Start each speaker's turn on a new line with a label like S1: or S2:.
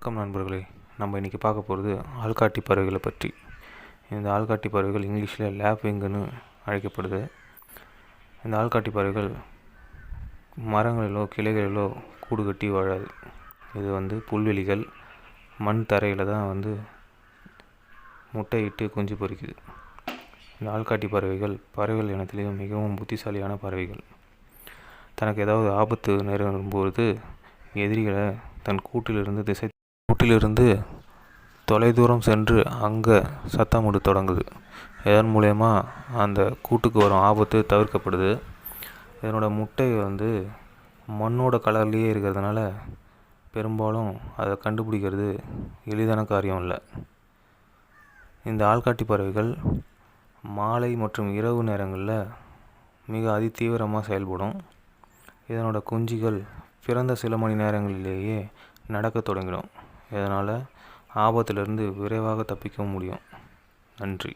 S1: வணக்கம் நண்பர்களே. நம்ம இன்றைக்கி பார்க்க போகிறது ஆள்காட்டி பறவைகளை பற்றி. இந்த ஆள்காட்டி பறவைகள் இங்கிலீஷில் லேப்விங்குன்னு அழைக்கப்படுது. இந்த ஆள்காட்டி பறவைகள் மரங்களிலோ கிளைகளிலோ கூடு கட்டி வாழாது. இது புல்வெளிகள், மண் தரையில் தான் முட்டையிட்டு குஞ்சு பொரிக்குது. இந்த ஆள்காட்டி பறவைகள் இனத்திலேயும் மிகவும் புத்திசாலியான பறவைகள். தனக்கு ஏதாவது ஆபத்து நேரும்போது எதிரிகளை தன் கூட்டிலிருந்து தொலைதூரம் சென்று அங்கே சத்தமிட தொடங்குது. இதன் மூலயமா அந்த கூட்டுக்கு வரும் ஆபத்து தவிர்க்கப்படுது. இதனோட முட்டை மண்ணோட கலர்லேயே இருக்கிறதுனால பெரும்பாலும் அதை கண்டுபிடிக்கிறது எளிதான காரியம் இல்லை. இந்த ஆள்காட்டி பறவைகள் மாலை மற்றும் இரவு நேரங்களில் மிக அதிதீவிரமாக செயல்படும். இதனோட குஞ்சுகள் பிறந்த சில மணி நேரங்களிலேயே நடக்க தொடங்கிடும். இதனால் ஆபத்திலிருந்து விரைவாக தப்பிக்க முடியும். நன்றி.